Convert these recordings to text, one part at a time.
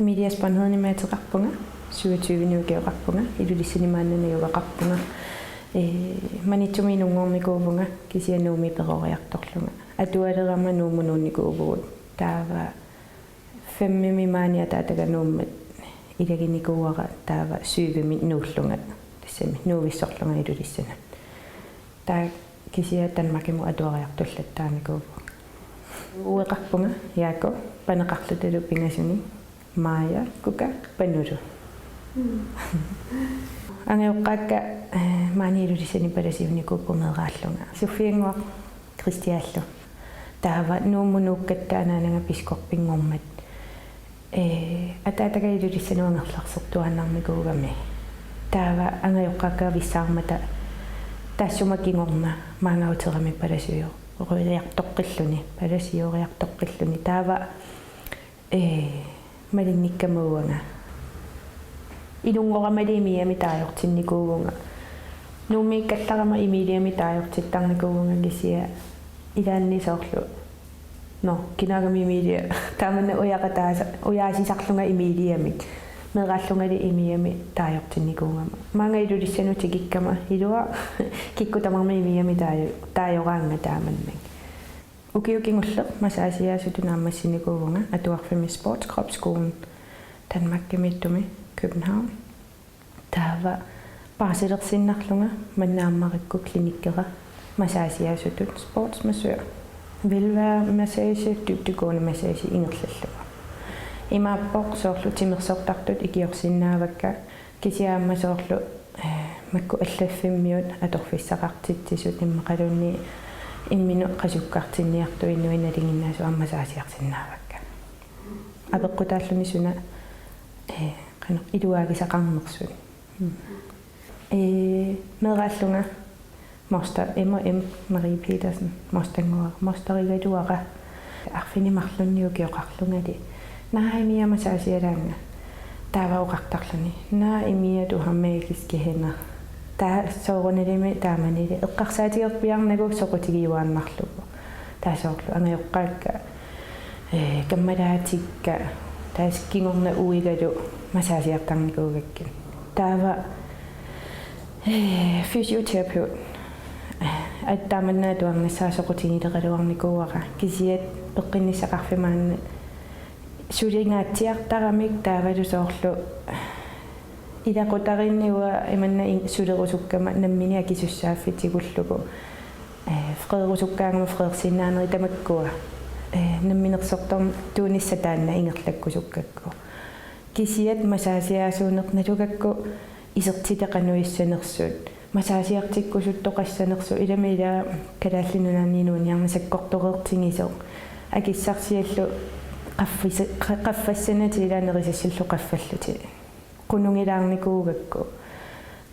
Mediasponheden med til rappunga 27 nugeoqarpunga ilulissinimaannaniuqaqarpunga manitsumiinunngornikuuvunga kisianuumi peqoriartorlunga atualerama nuumunuunnikuuvugут taava 5 mimaania taataganuummat ilaginikuuara taava 7 nuullunga tassami nuuvissorlunga ilulissana taa kisia Danmarkimu atuariartullattaamikuuvu ueqarpunga yaako paneqarlutalu pingasuni Maja kuka panuru angeoqqaakka maaniilulissani palasiunikuppumeeraallunga Sofianguaq Kristiaallu taava nuumunuukkattaanaananga piskorpingormat ataatagailulissanuangerlarsertuannarmikuugami taava angeoqqaakka vissaarmata taassumakingorna maangauterami palasiu oriartoqqilluni palasioriartoqqilluni taava malinnikkamuuanga ilungoramaliimiami taajortinnikuuvunga nuummiikkallarama imiiliami taajortittarnikuuvunga kisia ilaannisoorlu no kinagami imiilia taamanna uyaqataasa uyaasisarlunga imiiliamik meeqaallungali imiami taajortinnikuungama maangailulissanut kikkama ilua kikkutamarma imiami taajoraanga taamannak ukiukingulleq masaasiaasutunaammassinikuuvunga atuarfimi sportskropskolen Danmarkimittumi København taava paasilersinnarlunga mannaammarikku klinikkera masaasiaasutut sportsmassør velværemassage dybdegående massage ingerlalluga imaappoq soorlu timersortartut ikiorsinnaavakka kisiaammasoorlu makku allaffimmiut atorfissaqartitsisut immaqalunni imminu qasukkartinniartuinnuinnalinginnaasu ammasaasiarsinnaavakka apeqqutaalluni suna qano iluaagisaqarnersun meeqaallunga moster M Marie Petersen mosterigaluaqa arfinimarlunniukioqarlungali naimia masaasialaanga taavauqartarluni naa imia tuhammagiskihenner taa soorunalimi taamanili eqqarsaatigerpiarnagu soqutigiuaannarlugu taasoorlu angeoqqaakka kammalaatikka taaskingorna uigalu masaasiartarnikuugakkin taava fysioterapeut attaamanna tuarnassaa soqutigileqaluarnikuuaqa kisiat peqqinnisaqarfimaanna sulingaatiartaramik taavalusoorlu ilaqutarinniua imanna sulerusukkama nammini akisussaaffitigullugu frederusukkaangama fredersinnaaneri tamakkua namminersortorm tuunissataanna ingerlakkusukkakku kisiat masaasiaasuunernalugakku isertiteqanuissanersut masaasiartikkusuttoqassanersu ilamila kalaallinunaanniinuuniarna sakkortoreertingiso akissarsiallu qaffassanati ilaanerisassallu qaffalluti kunungilaarnikuugakku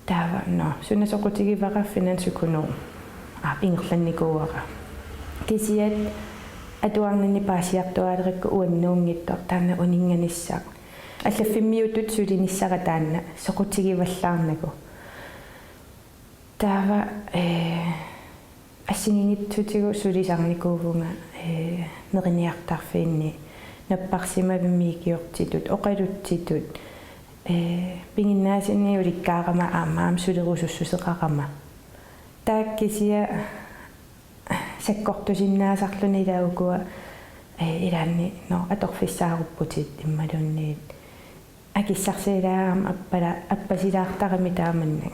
taava no sunnasoqutigivaraffinan sukunu ingerlannikuuaqa kisiat atuarnanni paasiartuaalerakku uannuungittor taanna uninganissaq allaffimmиутут сулиниссара таанна соқутигиваллаарнаку таава ассининитсутигу сулисарникуувунга нериниартарфиинни наппарсимавиммиикиортитут оқалуттитут пингиннаасинни уликкаарама аамаам сулерусуссусеқарама тааккисия саккортусиннаасарлуни илаагукуа илаанни но аторфиссааруппутит иммалунниит акиссарсилаам аппала аппасилаартарами тааманнак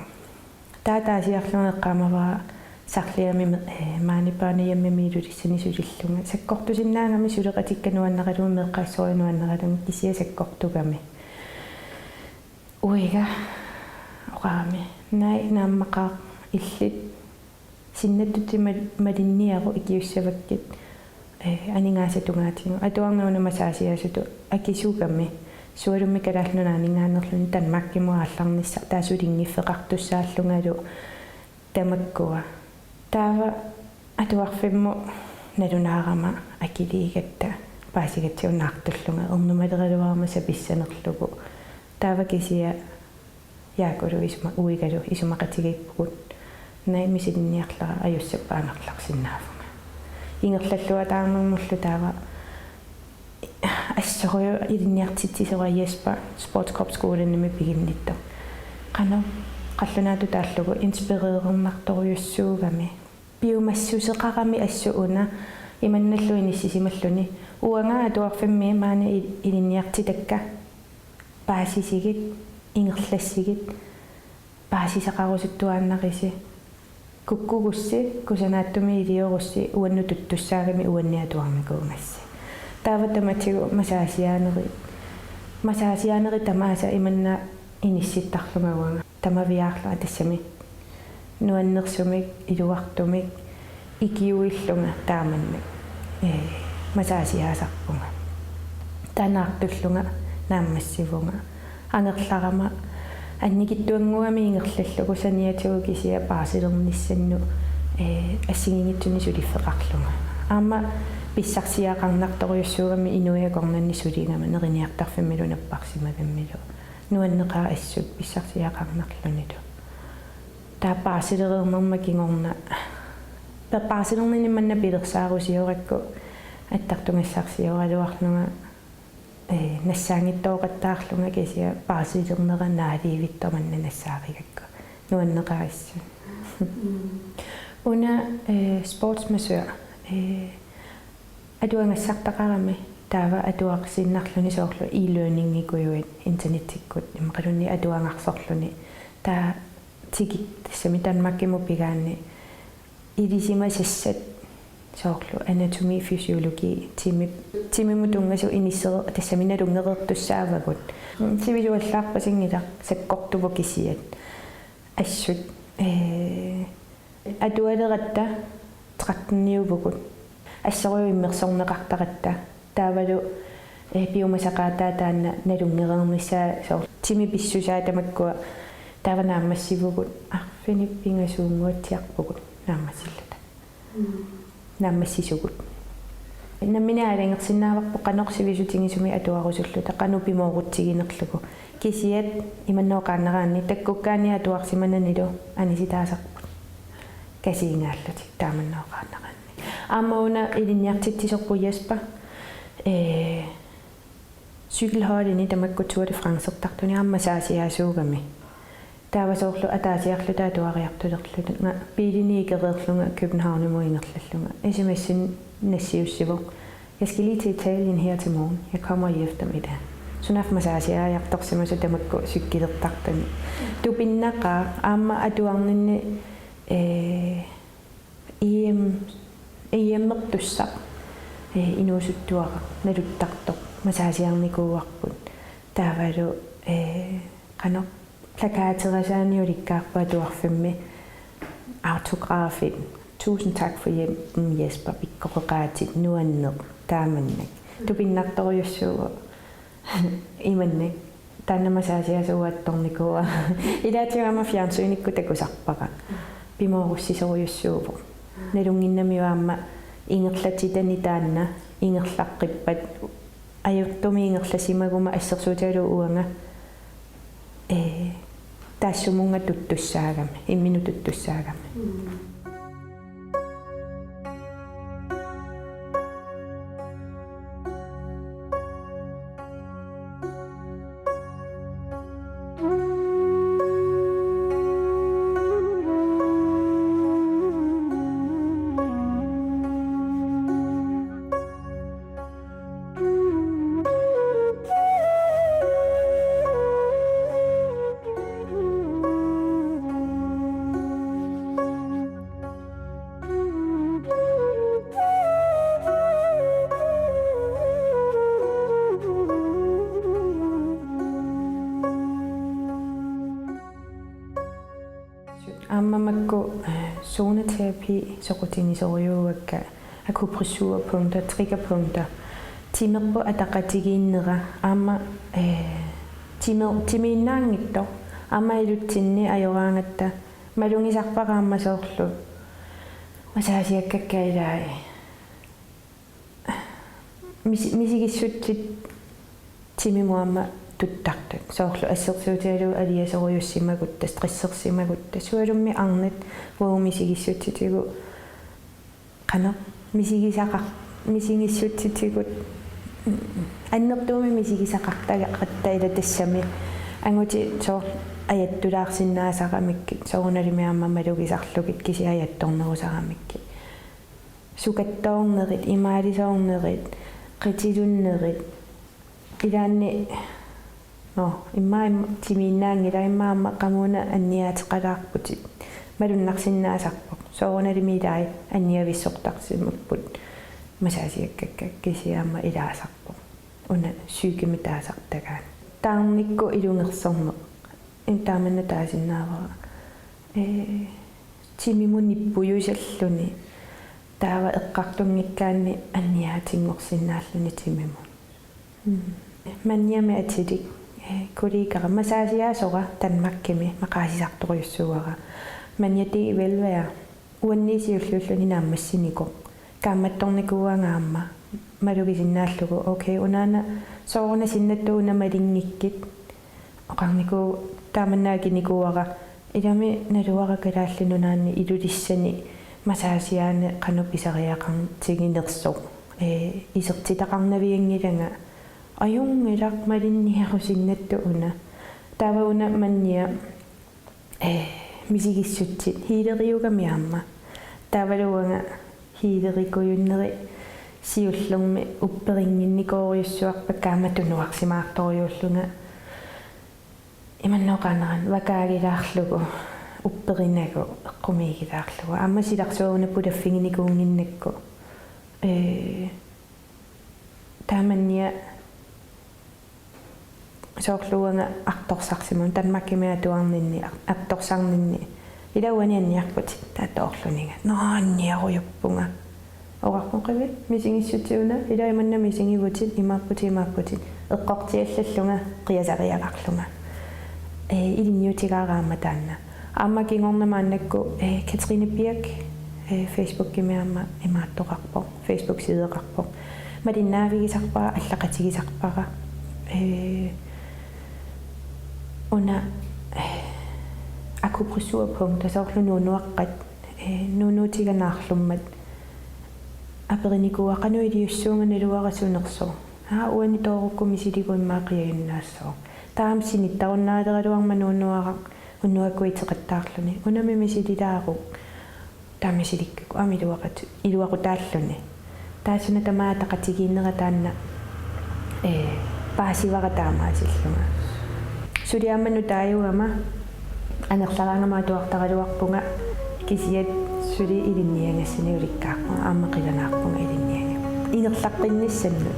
таатаасиарлунеққамаваа сарлиами маанипаанияммимиилулиссани сулиллунга саккортусиннаангами сулеқатиккануаннералуун меққассориануаннералун кисия саккортугами уига оqaami най нааммақаа иллит синнаттути малинниару икиуссаваккит анингаасатунгаатигу атуарнауна масаасиасуту акисуугамми суалумми калаалнунаанингаанерлуни танмаккимуаалларнисса таасулингиффеқартуссааллунгалу тамаккуа таава атуарфимму налунаарама акилигатта паасигатсиуннаартуллунга ернумалералуарма саписсанерлугу таава кисия яакулу исма уигалу исумақатигиппугут наймисинниарлара аюссаппаанерларсиннаафунга ингерллуа таарнэрмуллу таава ассориу илинниартитсисера Jesper спортскорпскууланними пигиннитто qano qallunaatu taallugu inspireerernartoriussуугами биумассусеқарами ассууна иманналлу иниссисималлуни уангаа туарфимми маани илинниартитакка паасисигит ингерлассигит паасисақарусуттуааннақиси куккугусси кусанааттуми илиорусси уанну туттуссаагами уанниатуармикуумасси тааватаматигу масаасиаанери тамааса иманна инисситтарлумагуага тамавиаарлаа тассами нуаннерсумик илуартумик икиуиллунга тааманна масаасиаасарпунга танаартуллунга нааммассивунга ангерларама анникиттуангуами ингерлаллугу саниатигу кисия паасилерниссанну ассигингитсуни сулиффеқарлунга аама писсарсиаақарнарторюссуугами инуиакорнанни сулингама нериниартарфиммилу наппарсимагаммилу нуаннеқаа ассут писсарсиаақарнарлунилу таа паасилерернерма кингорна паасилернини манна пилерсаарусиоракку аттартунгассарсиоралуарлунга нассаангиттооқаттаарлунга кисия паасилернера наалиивитторманна нассааригакку нуаннеқаа ассу уна спортсмассуа адуангассартақарами таава адуақсиннарлуни соорлу e-learning икуюит интернеттиккут имақалунни адуангарсорлуни таа тигит сами Danmarkиму пигаанни илисима сассат соорлу анатоми физиологи тимимутунгасу инисер тассаминалунгерертуссаавагут сивилуаллаарпасингила саккортува кисиат ассут адуалератта 13-ниувгут ассориу иммерсорнеқартаратта таавалу биомасақаатаа таанна налунгерернissaа соор тими писсусаа тамаккуа тааванааммассивугут арфиниппингасуунгуатсиарпугут нааммассиллата нааммассисугут намминаалангерсинааварпо канорсивисутингисуми атуарусуллута канупимоорутсигинерлугу кисиат иманнооқааннераанни таккуккаани атуарсимананилу аниситаасарпут касиингааллути тааманнооқааннераанни аамауна илинниартитсисорпу Jesper cykelholdini Danmarku Tour de France тартуни аммасаасиаасуугами таавасоорлу атаасиарлу таатуариартулерлутунга билинигерерлунга København ингерлаллунга смс'en нассиуссиву jeg skal lige til Italien her til morgen jeg kommer i eftermiddag сунафмасаасиаярторсимасу тамакку суккилертартани тупиннақаа аама атуарнинни иеммертуссақ инуусуттуара налуттартоқ масаасиарникууарпут таавалу қано плакаатерасааниуликкаарпа туарфимми autografin tusind tak for hjælpen Jesper pikkoqaati nuanneq taamannak tupinnaartoriussuu imannak taannamasaasiasuuattornikua ilaatiuama fjernsynnikku takusarpaqa pimoorussisoriussuuvo nalunginnamiuaamma ingerlatitani taanna ingerlaqqippat ajurtumi ingerlasimaguma assersuutalu uanga taassumunga tuttussaagami imminututtussaagami аммамакку zoneterapi soqutinisoriuakka akupressurpunkter triggerpunkter timerpo ataqatigiinnera aamma timiinnaangitto aamma ilutsinni ajoraangatta malungisarpaqaamma soorlu masaasiakkakkailai misigissutsit timimuamma tuttartut soorlu assersuutialu aliasoriussimagutta stressersimagutta sualummi arnat vuumisigissutsitigu qana misigissutigut аннертууми мисигисақартага қаттаила тассами ангути соо аjattulaarsinnaasaqamikki soorunalimiamma malukisarlugit kisi ajattornerusaqamikki sukattoornerit imaalisoornerit qitilunnerit ilaanni no imma timiinnaangila immaamma qamuuna anniaatiqalaarputit malunnarsinnaasarpoq soorunalimiilai anniavissortarsimupput masaasiakkakka kisiaamma ilaasarpoq una syykimitaasartagaan taarnikku ilungersorneq intaamanna taasinnaavara timimunnippuyusalluni taava eqqartungikkaanni anniaatingorsinnaalluni timimun manniami atilik kollegara masaasiaasora tanmakkimi maqaasisartoriussuara manniati velvea uanniisiullulluni naammassiniko kaammattornikuuangaamma malugisinnaаллугу окей унаана соорна синнаттууна малингиккит оqarniku тааманнаагиникуара илами налуара калааллунунаанни илулиссани масаасиаане кануп исариақарн тигинерсоо исертитақарнавиангилага аюнгилақ малинниарусиннатту уна таавауна манниа мисигиссутсит хилериугамиаама таавалуага хилерикуйуннери сиуллерми упперингинникоориуссуарпа кааматунуарсимаарториуллунга иманноқанеран вакаагилаарлугу упперинагу эққумигилаарлугу аммасиларсууна пулаффигиникуунгиннакку тааманниа соорлуунга арторсарсимун танмаккимиа туарнинни арторсарнинни илауани анниарпут таатоорлунига наанниаруйуппунга орарпоқиви мисигиссутиуна илаиманна мисигивутит имааппутит эққортиаллаллунга қиасариақарлунга илинниутигараама таанна аама кингорнамааннакку Katrine Birk Facebook кимиаама имааттоқарпо Facebook сидеқарпо малиннаавигисарпара аллақатигисарпара уна акупрессуапункта соорлунуунуаққат нунуутиганаарлуммат апериникуа кануилиуссуунганалуарасунерсо уани тоорукку мисилигуиммаақиаюннаассоо таамсиниттаруннаалералуарма нуунуарaq уннуаккуитеқаттаарлуни унами мисилилаару таамисиликку амилуақат илуақутааллуни таасуна тамаатақатигииннера таанна паасивара таамаасиллунга сулиамману тааюгама анерлараангама туартаралуарпунга кисиат сули илинниангассани уликкаарпунга ааммақиланаарпунга илиннианга ингерлаққинниссанну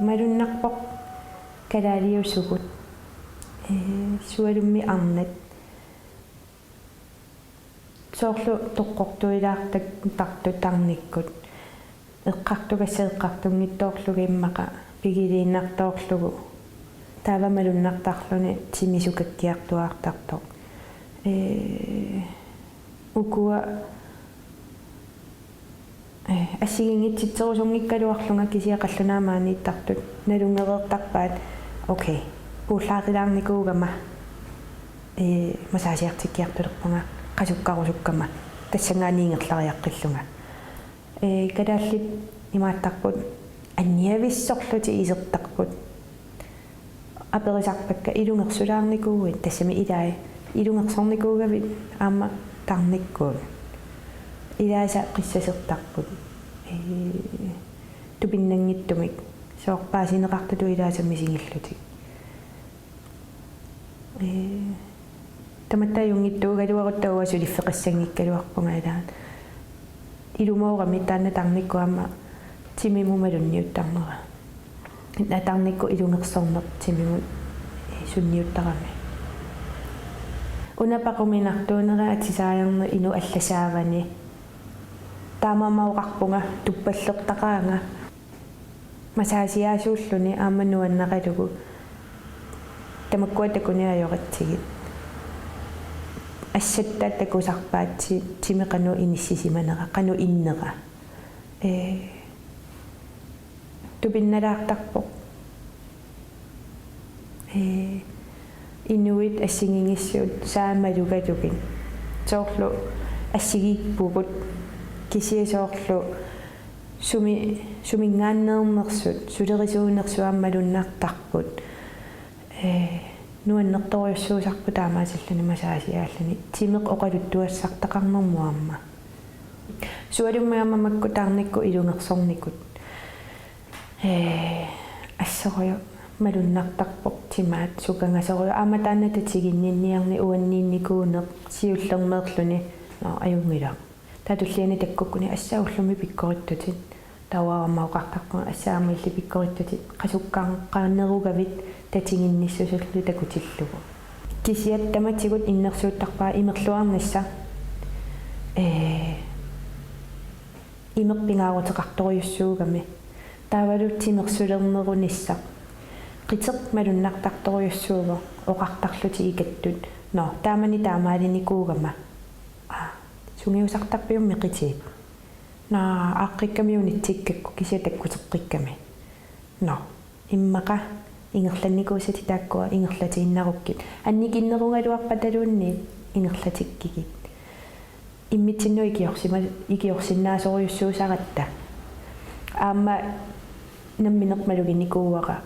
малуннарпоқ калаалиусугут суалумми арнат соорлу тоққортуилаартак тарту тарниккут эққартугассеэққартунгиттоорлугиммақа пигилииннартоорлугу таава малуннартарлуни тимисукаккиартуаартартоқ укуа ассигингитситсерусунгиккалуарлунга кисиақаллунаамаанииттартут налунгереэртарпаат okay puullaarilaarnikuugama masaasiartikkiartulerpunga qasukkarusukkamma тассанганиингерлариаққиллунга кадааллит имааттарпут анниависсорлути изертарпут аперисарпакка илунгерсулаарникуугит тассами илаа илунгерсорникуугавит аама тарниккуут илааса қиссасертарпут тупиннангиттумик соорпаасинеқартулу илаасамми сингиллутик таматтаюнгиттуугалуаруттауа сулиффеқассангиккалуарпунгаалаат илумоорами таанна тарниккуама тимимумалунниуттарнера натарникку илунгерсорнер тимимут сунниуттарами унапақуминартуунера атисааярне ину алласаавани таамамауқарпунга туппаллертақаанга масаасиаасууллуни аамануаннақалугу тамаккуатакуниаёратсигит ассаттааттакусарпаатси тимеқану иниссисиманера қану иннера тупинналаартарпо инуит ассигингиссуут саамалугалугин соорлу ассигикпугут кисиасоорлу сумингааннеернерсут сулерисуунерсуаммалуннаартарпут нуаннерторюссуусарпу таамаасаллани масаасиааллани тимеқ оқалуттуассартақарнэрмуамма суалуммаамамакку таарникку илунгерсорникут ассорио малуннартарпоқ тимаат сукангасорио ааматаанната тигиннинниарни уанниинникуунеқ сиуллермеерлүни аюнгила татуллиани таккуккуни ассауллуми пиккориттутит тауараммауқартарпуга ассаамилли пиккориттутит қасуккаанеругавит татигинниссусуллу такутиллугу кисиат таматигут иннерсууттарпаа имерлуарнасса имерпингаарутеқарторюссуугами таавалут тимерсулернерунисса қитеқ малуннартарторюссууго оқартарлути икаттут но таамани таамаалиникуугама сунгиусартарпиумми қитиит на аққиккамиунитсиккакку кисиатаккутеққикками но иммақа ингерланникуусати тааккуа ингерлатигиннаруккит анникиннеругалуарпаталуунни ингерлатиккигит иммитсинну икиорсиннаасориуссуусаратта аама намминермалугинникууара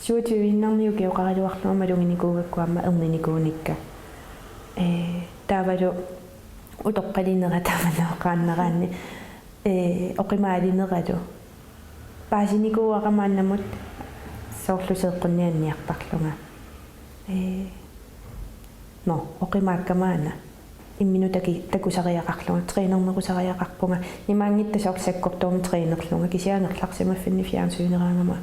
суутивиннарниу кеоқаралуарлума малугинникуугаккуама ерниникууникка таавалу утоққалинера тааманеқааннераанни оқимаалинералу паасиникууақамааннамут соорлусеэққуннианниартарлунга но оқимааккамаана имминутаки такусариақарлунга тренернерусариақарпунга имаангитта соорсаккортуум тренерлунга кисиаанерларсимаффинни фиансуинераангама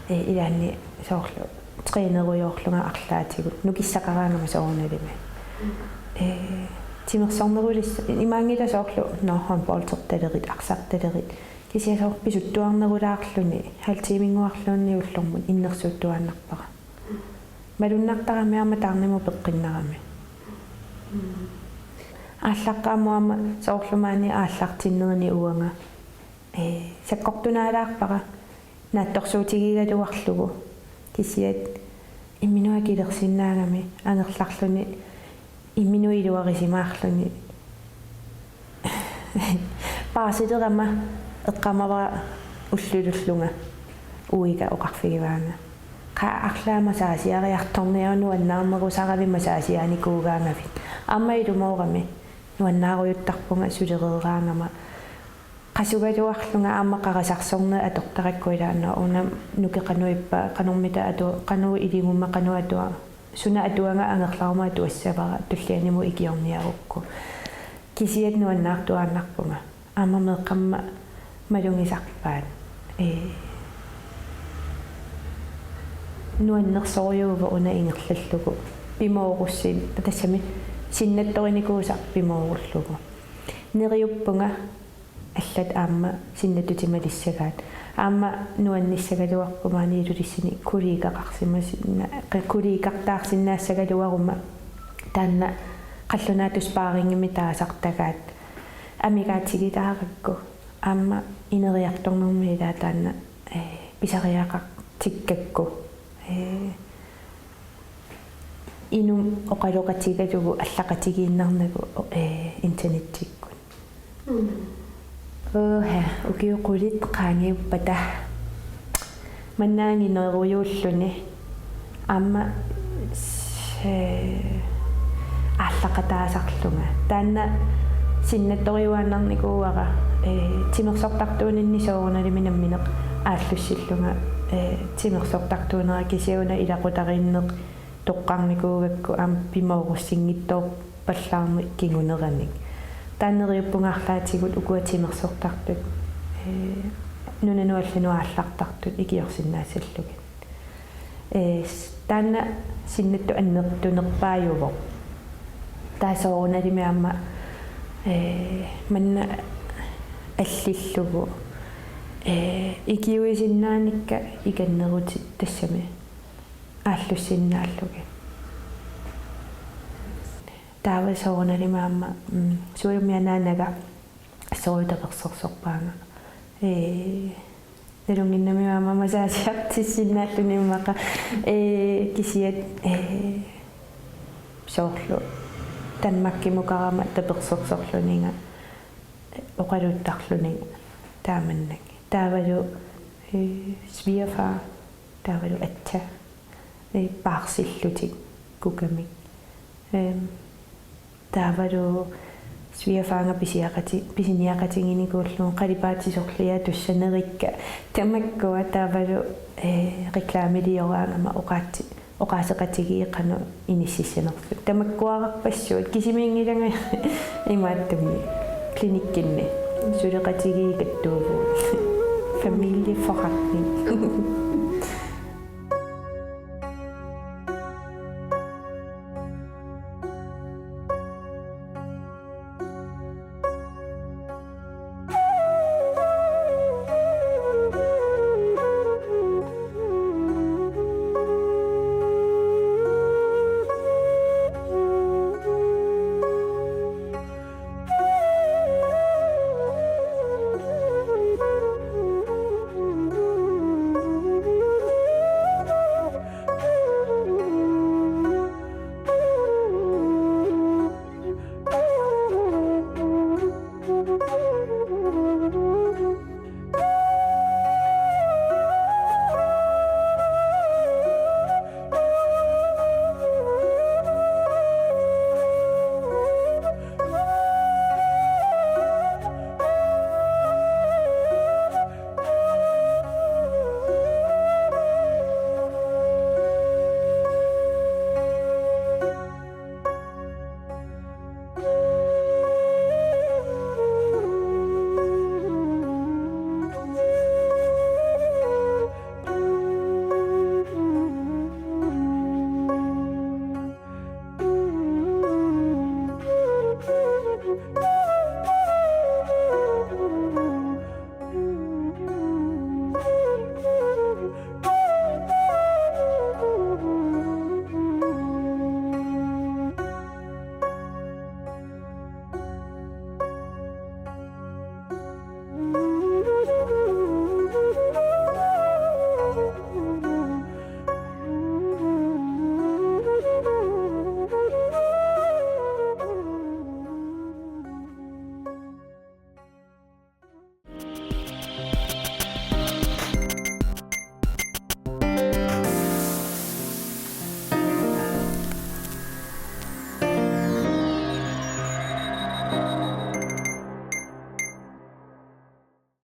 илаанни соорлу тренеруйоорлунга арлаатигут нукиссақараангама соорналими тимерсорнерулис имаангита соорлу нохон болтерталерит арсарталерит кисиасоор писуттуарнерулаарлуни халтимингуарлуунни уллормут иннерсууттуааннарпара малуннартарамиарма таарниму пеққиннарами ааллаққаамуама соорлумаани ааллартиннерни уанга саккортунаалаарпара наатторсуутигигалуарлугу кисиат имминуакилерсиннаагами ангерларлуни имминуилуарисимаарлуни паасилерама эққамава уллулуллунга уига оқарфигиваanga qa арлаама саасиариарторниану аннаарнерусарави масаасиааникуугаангавит ааммаилумоорами нуаннааруйуттарпунга сулереераангама qasugaluarlunga aamma qarasarsorna atortarаккуилаанна уна нукеқануиппа qanормита ату qanuu илигумма qanuu атуа суна атуанга ангерлаарма атуассавара туллианиму икиорниарукку кисиат нуаннаартуааннарпунга аамма меққамма малунгисарпаат нуаннерсориуга уна ингерллугу пимоорусси тассами синнатториникуусар пимооруллугу нериуппунга аллат аама синнатутималиссагаат аама нуанниссагалуарпумаани илулиссини кулиикақарсимасинна кулиикартаарсиннаассагалуарума таанна қаллунаатус паарингими таасартагаат амигаатигитааракку аама инериарторнэрми илаа таанна писариақақ tikkakku inum oqaloqatigatugu allaqatigiinnernagu internettikkun ukiuqulit qaangiuppata mannaangi neeruyuulluni amma allaqataasarlunga taanna sinnattoriuaannarnikuuara timersortartuuninni soorunalimi nammineq aallussillunga timersortartuunera kisiuna ilaqutariinneq toqqarnikuugakku am pimoorussingittoor pallaarmi kinguneranik taanneriuppungaarlaatigut ukua timersortartut nunanuallanu aallartartut ikiorsinnaassallugit taanna sinnattu annertunerpaajuvo taasoorunalimi amma manna allillugu ikiuisinnaanikka ikannerutit tassami aallussinnaallugi taava soorunalimi amma suumianaanaga soorutapersorsorpaanga nalunginnami amma masaasiartissinnaalluниммаqa kisiat soorlu tanmakkimukarama tapersorsorluninga oqaluttarluninga taamannak taavalu svigerfar taavalu atsa paarsillutik kukamik taavalu svigerfaranga pisiniaqatinginikuulluun qalipaatissorlia tussanerikka tamakkua taavalu reklaamilioraangama oqaaseqatigiiqanu inississinerlu tamakkuararpassuut kisimiingilanga imaattumni klinikkinni suleqatigiikattuuguut familieforretning